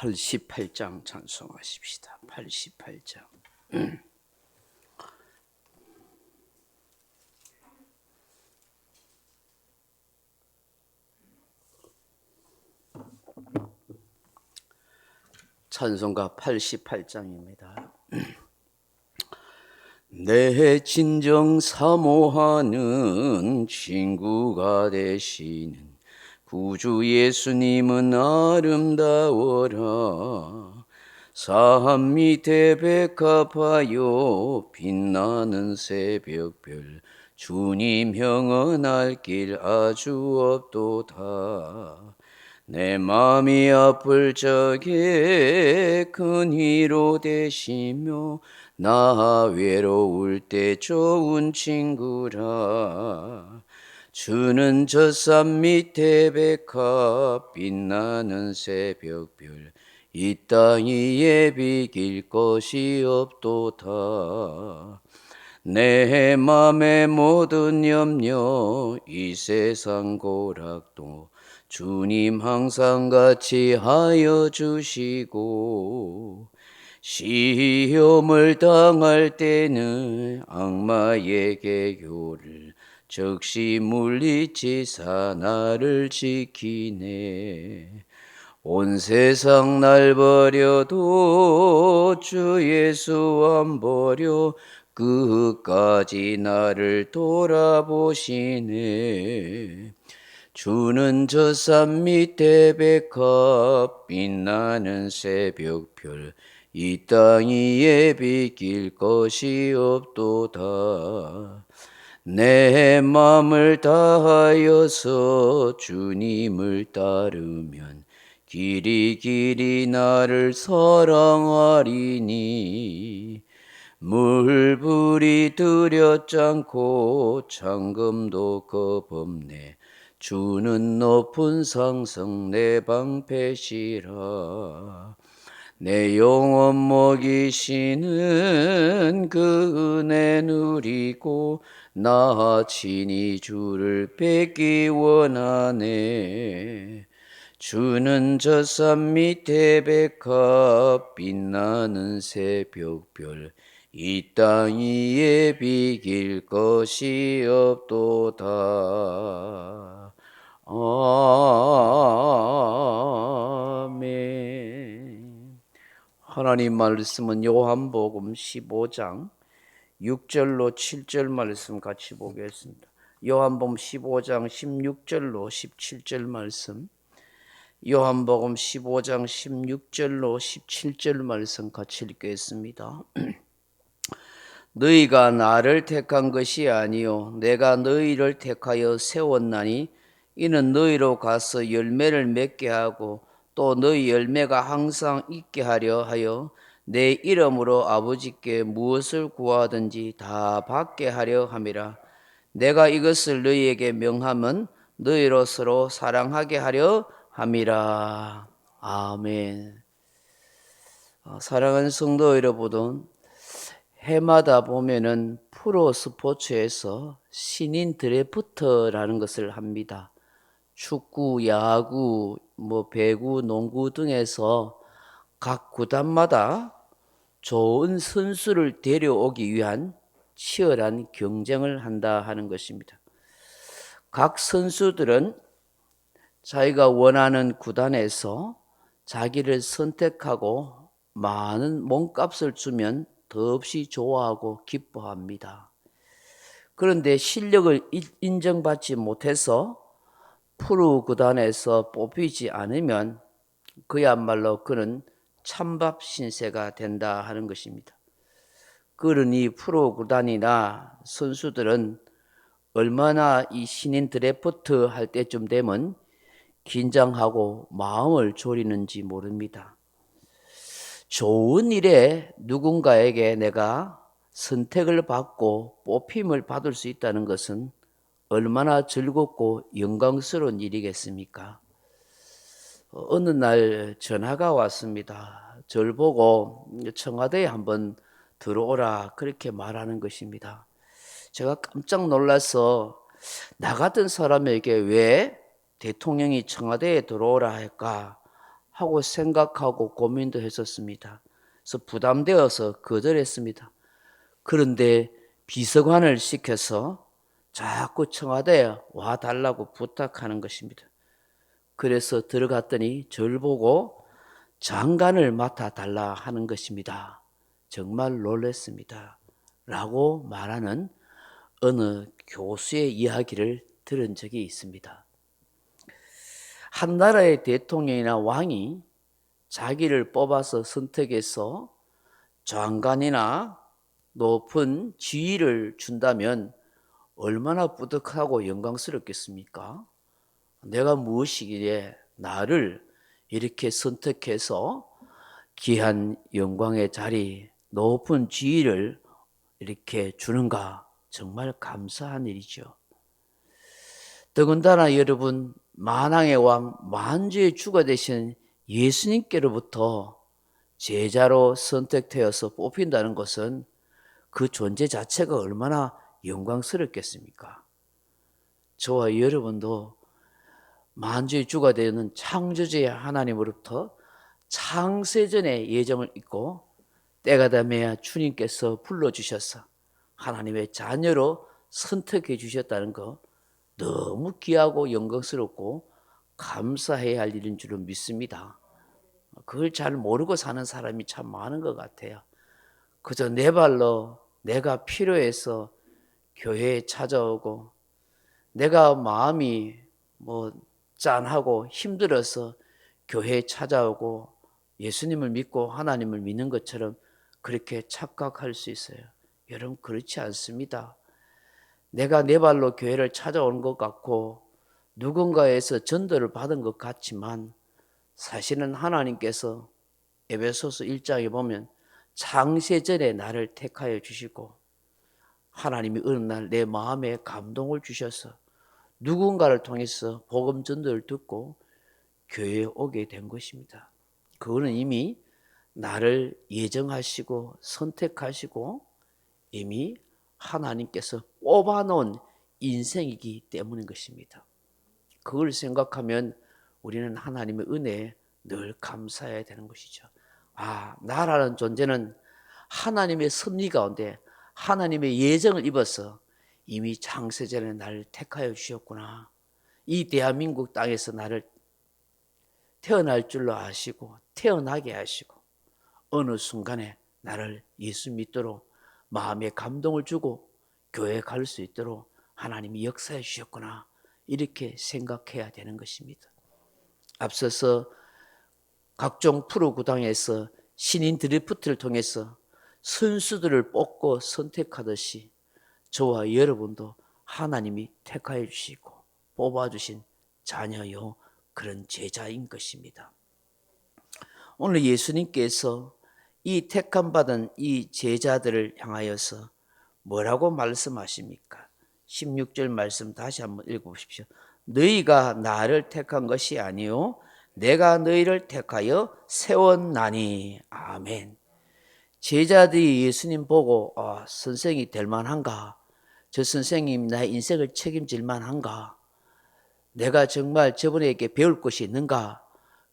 88장 찬송하십시다. 88장. 찬송가 88장입니다. 내 진정 사모하는 친구가 되시는 구주 예수님은 아름다워라. 산 밑에 백합하여 빛나는 새벽별 주님 형언할 길 아주 없도다. 내 맘이 아플 적에 큰 위로 되시며 나 외로울 때 좋은 친구라. 주는 저 산 밑에 백합 빛나는 새벽별 이 땅 위에 비길 것이 없도다. 내 맘의 모든 염려 이 세상 고락도 주님 항상 같이 하여 주시고 시험을 당할 때는 악마의 계교를 적시 물리치사 나를 지키네. 온 세상 날 버려도 주 예수 안 버려 끝까지 나를 돌아보시네. 주는 저 산 밑에 백합 빛나는 새벽별 이 땅 위에 비길 것이 없도다. 내 맘을 다하여서 주님을 따르면 길이 길이 나를 사랑하리니. 물불이 두렵잖고 잠금도 겁없네. 주는 높은 상성 내 방패시라. 내 영혼 먹이시는 그 은혜 누리고 나 친히 주를 뵙기 원하네. 주는 저 산 밑에 백합 빛나는 새벽별 이 땅 위에 비길 것이 없도다. 아멘. 하나님 말씀은 요한복음 15장 6절로 7절 말씀 같이 보겠습니다. 요한복음 15장 16절로 17절 말씀, 요한복음 15장 16절로 17절 말씀 같이 읽겠습니다. 너희가 나를 택한 것이 아니요 내가 너희를 택하여 세웠나니 이는 너희로 가서 열매를 맺게 하고 또 너희 열매가 항상 있게 하려 하여 내 이름으로 아버지께 무엇을 구하든지 다 받게 하려 함이라. 내가 이것을 너희에게 명함은 너희로 서로 사랑하게 하려 함이라. 아멘. 사랑하는 성도 여러분, 해마다 보면은 프로 스포츠에서 신인 드래프트라는 것을 합니다. 축구, 야구, 배구, 농구 등에서 각 구단마다 좋은 선수를 데려오기 위한 치열한 경쟁을 한다 하는 것입니다. 각 선수들은 자기가 원하는 구단에서 자기를 선택하고 많은 몸값을 주면 더없이 좋아하고 기뻐합니다. 그런데 실력을 인정받지 못해서 프로 구단에서 뽑히지 않으면 그야말로 그는 찬밥 신세가 된다 하는 것입니다. 그러니 프로 구단이나 선수들은 얼마나 이 신인 드래프트 할 때쯤 되면 긴장하고 마음을 졸이는지 모릅니다. 좋은 일에 누군가에게 내가 선택을 받고 뽑힘을 받을 수 있다는 것은 얼마나 즐겁고 영광스러운 일이겠습니까? 어느 날 전화가 왔습니다. 저를 보고 청와대에 한번 들어오라 그렇게 말하는 것입니다. 제가 깜짝 놀라서 나 같은 사람에게 왜 대통령이 청와대에 들어오라 할까 하고 생각하고 고민도 했었습니다. 그래서 부담되어서 거절했습니다. 그런데 비서관을 시켜서 자꾸 청와대에 와달라고 부탁하는 것입니다. 그래서 들어갔더니 저를 보고 장관을 맡아달라 하는 것입니다. 정말 놀랐습니다. 라고 말하는 어느 교수의 이야기를 들은 적이 있습니다. 한 나라의 대통령이나 왕이 자기를 뽑아서 선택해서 장관이나 높은 지위를 준다면 얼마나 뿌듯하고 영광스럽겠습니까? 내가 무엇이기에 나를 이렇게 선택해서 귀한 영광의 자리, 높은 지위를 이렇게 주는가? 정말 감사한 일이죠. 더군다나 여러분, 만왕의 왕, 만주의 주가 되신 예수님께로부터 제자로 선택되어서 뽑힌다는 것은 그 존재 자체가 얼마나 영광스럽겠습니까? 저와 여러분도 만주의 주가 되는 창조주의 하나님으로부터 창세전의 예정을 잊고 때가 되면 주님께서 불러주셔서 하나님의 자녀로 선택해 주셨다는 거 너무 귀하고 영광스럽고 감사해야 할 일인 줄은 믿습니다. 그걸 잘 모르고 사는 사람이 참 많은 것 같아요. 그저 내 발로 내가 필요해서 교회에 찾아오고 내가 마음이 짠하고 힘들어서 교회에 찾아오고 예수님을 믿고 하나님을 믿는 것처럼 그렇게 착각할 수 있어요. 여러분, 그렇지 않습니다. 내가 내 발로 교회를 찾아오는 것 같고 누군가에서 전도를 받은 것 같지만 사실은 하나님께서 에베소서 1장에 보면 창세전에 나를 택하여 주시고 하나님이 어느 날 내 마음에 감동을 주셔서 누군가를 통해서 복음 전도를 듣고 교회에 오게 된 것입니다. 그거는 이미 나를 예정하시고 선택하시고 이미 하나님께서 뽑아놓은 인생이기 때문인 것입니다. 그걸 생각하면 우리는 하나님의 은혜에 늘 감사해야 되는 것이죠. 나라는 존재는 하나님의 섭리 가운데 하나님의 예정을 입어서 이미 창세전에 나를 택하여 주셨구나. 이 대한민국 땅에서 나를 태어날 줄로 아시고 태어나게 하시고 어느 순간에 나를 예수 믿도록 마음에 감동을 주고 교회에 갈 수 있도록 하나님이 역사해 주셨구나. 이렇게 생각해야 되는 것입니다. 앞서서 각종 프로구단에서 신인 드래프트를 통해서 선수들을 뽑고 선택하듯이 저와 여러분도 하나님이 택하여 주시고 뽑아주신 자녀요 그런 제자인 것입니다. 오늘 예수님께서 이 택함받은 이 제자들을 향하여서 뭐라고 말씀하십니까? 16절 말씀 다시 한번 읽어보십시오. 너희가 나를 택한 것이 아니요 내가 너희를 택하여 세웠나니. 아멘. 제자들이 예수님 보고 선생이 될 만한가? 저 선생님 나의 인생을 책임질 만한가? 내가 정말 저분에게 배울 것이 있는가?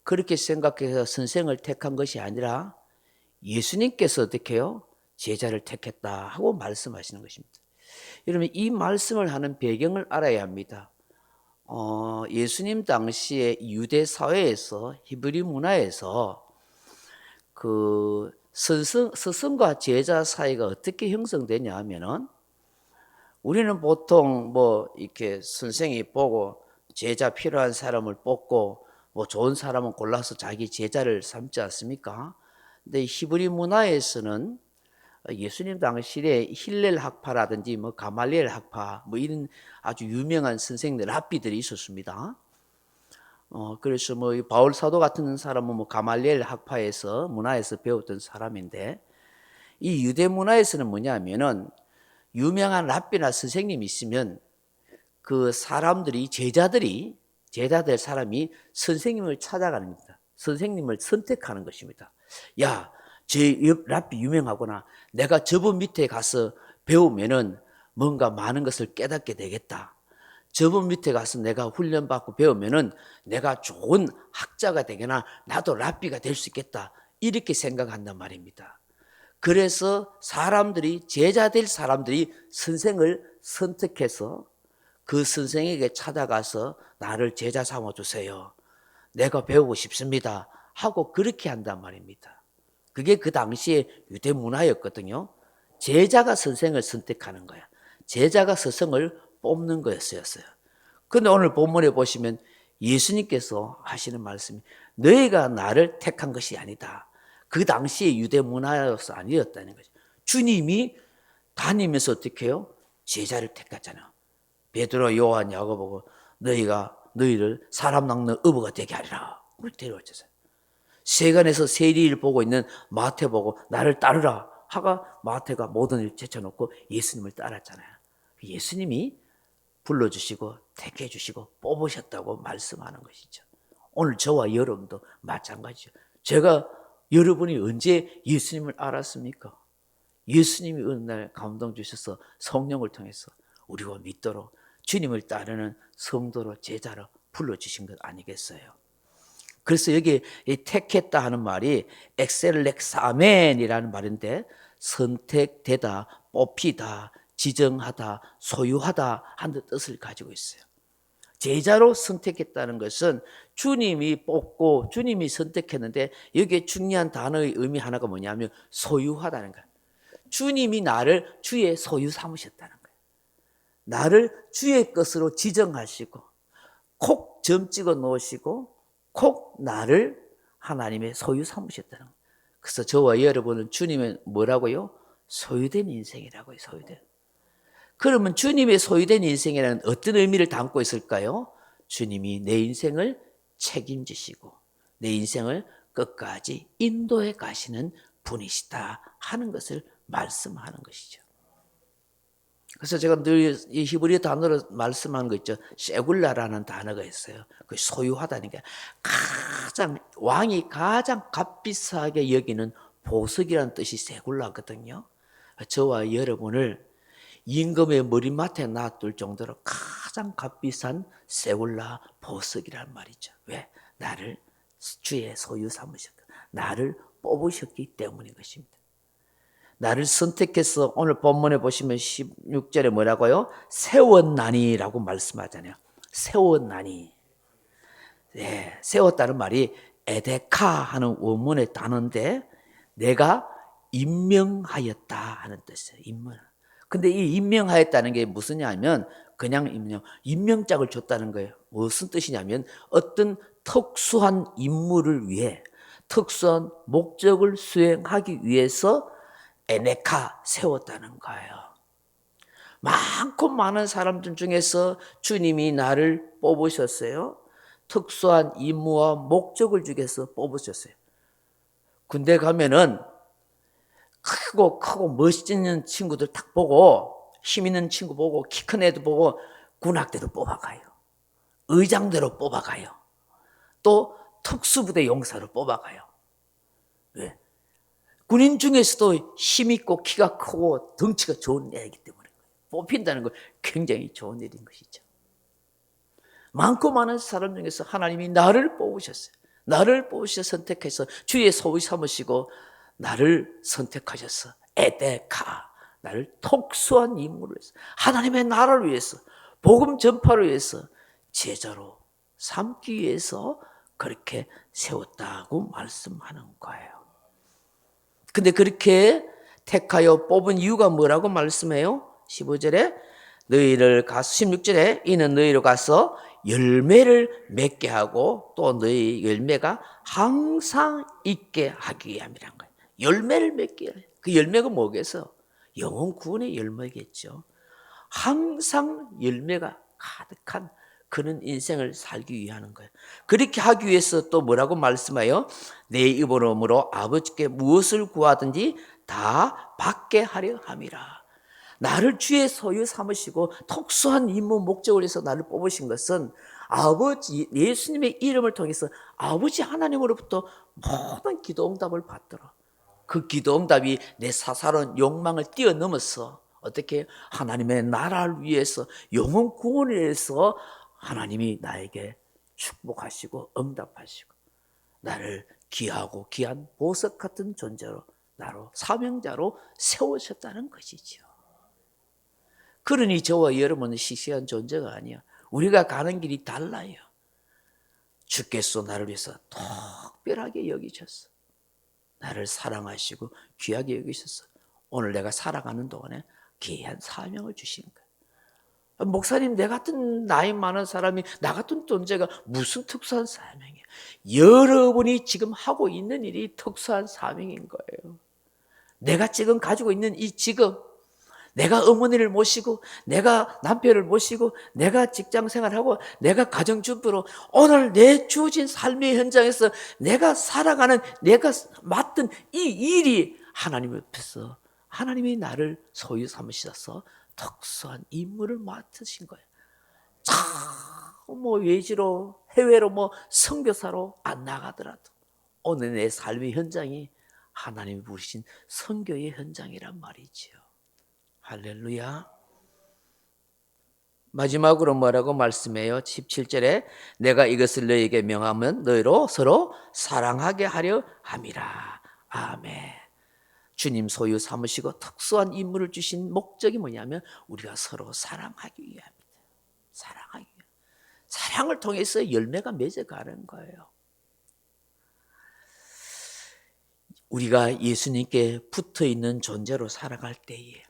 그렇게 생각해서 선생을 택한 것이 아니라 예수님께서 어떻게 해요? 제자를 택했다 하고 말씀하시는 것입니다. 여러분, 이 말씀을 하는 배경을 알아야 합니다. 예수님 당시에 유대 사회에서 히브리 문화에서 그 스승과 제자 사이가 어떻게 형성되냐 하면은 우리는 보통 이렇게 선생이 보고 제자 필요한 사람을 뽑고 좋은 사람은 골라서 자기 제자를 삼지 않습니까? 근데 히브리 문화에서는 예수님 당시에 힐렐 학파라든지 가말리엘 학파 이런 아주 유명한 선생들 랍비들이 있었습니다. 그래서 바울 사도 같은 사람은 가말리엘 학파에서 문화에서 배웠던 사람인데 이 유대 문화에서는 뭐냐면은 유명한 랍비나 선생님이 있으면 그 사람들이 제자들 사람이 선생님을 찾아가는 겁니다. 선생님을 선택하는 것입니다. 야, 제 랍비 유명하구나. 내가 저분 밑에 가서 배우면은 뭔가 많은 것을 깨닫게 되겠다. 저분 밑에 가서 내가 훈련받고 배우면은 내가 좋은 학자가 되거나 나도 랍비가 될 수 있겠다. 이렇게 생각한단 말입니다. 그래서 사람들이, 제자 될 사람들이 선생을 선택해서 그 선생에게 찾아가서 나를 제자 삼아주세요. 내가 배우고 싶습니다. 하고 그렇게 한단 말입니다. 그게 그 당시에 유대 문화였거든요. 제자가 선생을 선택하는 거야. 제자가 스승을 뽑는 거였어요. 그런데 오늘 본문에 보시면 예수님께서 하시는 말씀이 너희가 나를 택한 것이 아니다. 그 당시에 유대 문화여서 아니었다는 거죠. 주님이 다니면서 어떻게 해요? 제자를 택했잖아요. 베드로, 요한, 야고보 보고 너희가 너희를 사람 낚는 어부가 되게 하리라. 그걸 데려왔잖아요. 세간에서 세리를 보고 있는 마태 보고 나를 따르라. 하가 마태가 모든 일 제쳐놓고 예수님을 따랐잖아요. 예수님이 불러주시고 택해 주시고 뽑으셨다고 말씀하는 것이죠. 오늘 저와 여러분도 마찬가지죠. 제가 여러분이 언제 예수님을 알았습니까? 예수님이 어느 날 감동 주셔서 성령을 통해서 우리가 믿도록 주님을 따르는 성도로 제자로 불러주신 것 아니겠어요? 그래서 여기 택했다 하는 말이 엑셀렉사멘이라는 말인데 선택되다, 뽑히다, 지정하다, 소유하다 하는 뜻을 가지고 있어요. 제자로 선택했다는 것은 주님이 뽑고 주님이 선택했는데 여기에 중요한 단어의 의미 하나가 뭐냐면 소유하다는 거예요. 주님이 나를 주의 소유 삼으셨다는 거예요. 나를 주의 것으로 지정하시고 콕 점 찍어 놓으시고 콕 나를 하나님의 소유 삼으셨다는 거예요. 그래서 저와 여러분은 주님은 뭐라고요? 소유된 인생이라고요. 소유된. 그러면 주님의 소유된 인생이라는 어떤 의미를 담고 있을까요? 주님이 내 인생을 책임지시고 내 인생을 끝까지 인도해 가시는 분이시다 하는 것을 말씀하는 것이죠. 그래서 제가 늘 이 히브리 단어로 말씀하는 거 있죠. 세굴라라는 단어가 있어요. 그 소유하다는 게 왕이 가장 값비싸게 여기는 보석이라는 뜻이 세굴라거든요. 저와 여러분을 임금의 머리맡에 놔둘 정도로 가장 값비싼 세굴라 보석이란 말이죠. 왜? 나를 주의 소유 삼으셨다. 나를 뽑으셨기 때문인 것입니다. 나를 선택해서 오늘 본문에 보시면 16절에 뭐라고요? 세웠나니라고 말씀하잖아요. 세웠나니. 네, 세웠다는 말이 에데카 하는 원문의 단어인데 내가 임명하였다 하는 뜻이에요. 임명. 근데 이 임명하였다는 게 무슨냐면 그냥 임명장을 줬다는 거예요. 무슨 뜻이냐면 어떤 특수한 임무를 위해 특수한 목적을 수행하기 위해서 에네카 세웠다는 거예요. 많고 많은 사람들 중에서 주님이 나를 뽑으셨어요. 특수한 임무와 목적을 주셔서 뽑으셨어요. 군대 가면은 크고 멋있는 친구들 딱 보고 힘 있는 친구 보고 키 큰 애도 보고 군악대로 뽑아가요. 의장대로 뽑아가요. 또 특수부대 용사로 뽑아가요. 왜? 군인 중에서도 힘 있고 키가 크고 덩치가 좋은 애이기 때문에 뽑힌다는 건 굉장히 좋은 일인 것이죠. 많고 많은 사람 중에서 하나님이 나를 뽑으셨어요. 나를 뽑으셔서 선택해서 주의 소유 삼으시고 나를 선택하셔서 에데카, 나를 특수한 임무를 위해서 하나님의 나라를 위해서 복음 전파를 위해서 제자로 삼기 위해서 그렇게 세웠다고 말씀하는 거예요. 근데 그렇게 택하여 뽑은 이유가 뭐라고 말씀해요? 15절에 너희를 가서 16절에 이는 너희로 가서 열매를 맺게 하고 또 너희 열매가 항상 있게 하기 위함이란 거예요. 열매를 맺게 해요. 그 열매가 뭐겠어? 영혼 구원의 열매겠죠. 항상 열매가 가득한 그런 인생을 살기 위하는 거예요. 그렇게 하기 위해서 또 뭐라고 말씀해요? 내 이름으로 아버지께 무엇을 구하든지 다 받게 하려 함이라. 나를 주의 소유 삼으시고 특수한 임무 목적을 위해서 나를 뽑으신 것은 아버지 예수님의 이름을 통해서 아버지 하나님으로부터 모든 기도 응답을 받도록 그 기도 응답이 내 사사로운 욕망을 뛰어넘어서 어떻게 하나님의 나라를 위해서 영혼 구원을 위해서 하나님이 나에게 축복하시고 응답하시고 나를 귀하고 귀한 보석 같은 존재로 나로 사명자로 세우셨다는 것이죠. 그러니 저와 여러분은 시시한 존재가 아니야. 우리가 가는 길이 달라요. 주께서 나를 위해서 특별하게 여기셨어. 나를 사랑하시고 귀하게 여기셨어. 오늘 내가 살아가는 동안에 귀한 사명을 주신 거야. 목사님, 내 같은 나이 많은 사람이, 나 같은 존재가 무슨 특수한 사명이야? 여러분이 지금 하고 있는 일이 특수한 사명인 거예요. 내가 지금 가지고 있는 이 직업, 내가 어머니를 모시고, 내가 남편을 모시고, 내가 직장 생활하고, 내가 가정주부로 오늘 내 주어진 삶의 현장에서 내가 살아가는, 내가 맡은 이 일이 하나님 앞에서 하나님이 나를 소유 삼으셔서 특수한 임무를 맡으신 거예요. 뭐 외지로, 해외로, 뭐 선교사로 안 나가더라도 오늘 내 삶의 현장이 하나님이 부르신 선교의 현장이란 말이지요. 할렐루야. 마지막으로 뭐라고 말씀해요? 17절에 내가 이것을 너희에게 명하면 너희로 서로 사랑하게 하려 함이라. 아멘. 주님 소유 삼으시고 특수한 임무를 주신 목적이 뭐냐면 우리가 서로 사랑하기 위함입니다. 사랑하기 위함. 사랑을 통해서 열매가 맺어가는 거예요. 우리가 예수님께 붙어있는 존재로 살아갈 때에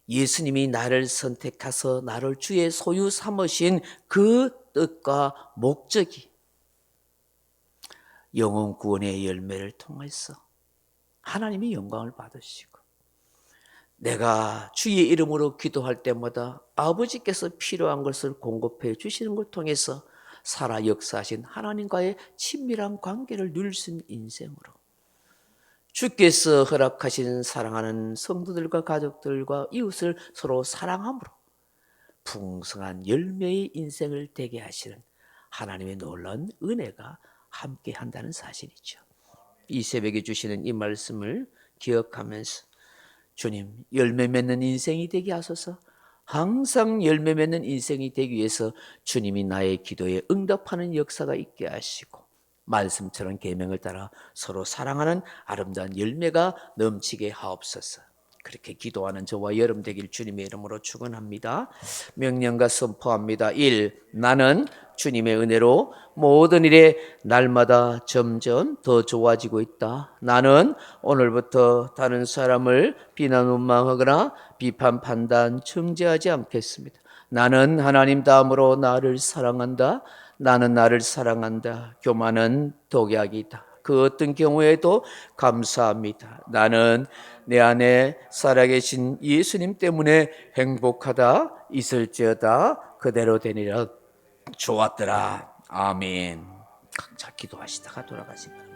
예수님이 나를 선택해서 나를 주의 소유 삼으신 그 뜻과 목적이 영혼 구원의 열매를 통해서 하나님이 영광을 받으시고 내가 주의 이름으로 기도할 때마다 아버지께서 필요한 것을 공급해 주시는 걸 통해서 살아 역사하신 하나님과의 친밀한 관계를 누릴 수 있는 인생으로 주께서 허락하신 사랑하는 성도들과 가족들과 이웃을 서로 사랑함으로 풍성한 열매의 인생을 되게 하시는 하나님의 놀라운 은혜가 함께 한다는 사실이죠. 이 새벽에 주시는 이 말씀을 기억하면서 주님, 열매 맺는 인생이 되게 하소서. 항상 열매 맺는 인생이 되기 위해서 주님이 나의 기도에 응답하는 역사가 있게 하시고 말씀처럼 계명을 따라 서로 사랑하는 아름다운 열매가 넘치게 하옵소서. 그렇게 기도하는 저와 여러분 되길 주님의 이름으로 축원합니다. 명령과 선포합니다. 1. 나는 주님의 은혜로 모든 일에 날마다 점점 더 좋아지고 있다. 나는 오늘부터 다른 사람을 비난 원망하거나 비판 판단 정죄하지 않겠습니다. 나는 하나님 다음으로 나를 사랑한다. 나는 나를 사랑한다. 교만은 독약이다. 그 어떤 경우에도 감사합니다. 나는 내 안에 살아계신 예수님 때문에 행복하다. 있을지어다. 그대로 되니라. 좋았더라. 아멘. 각자 기도하시다가 돌아가시기 바랍니다.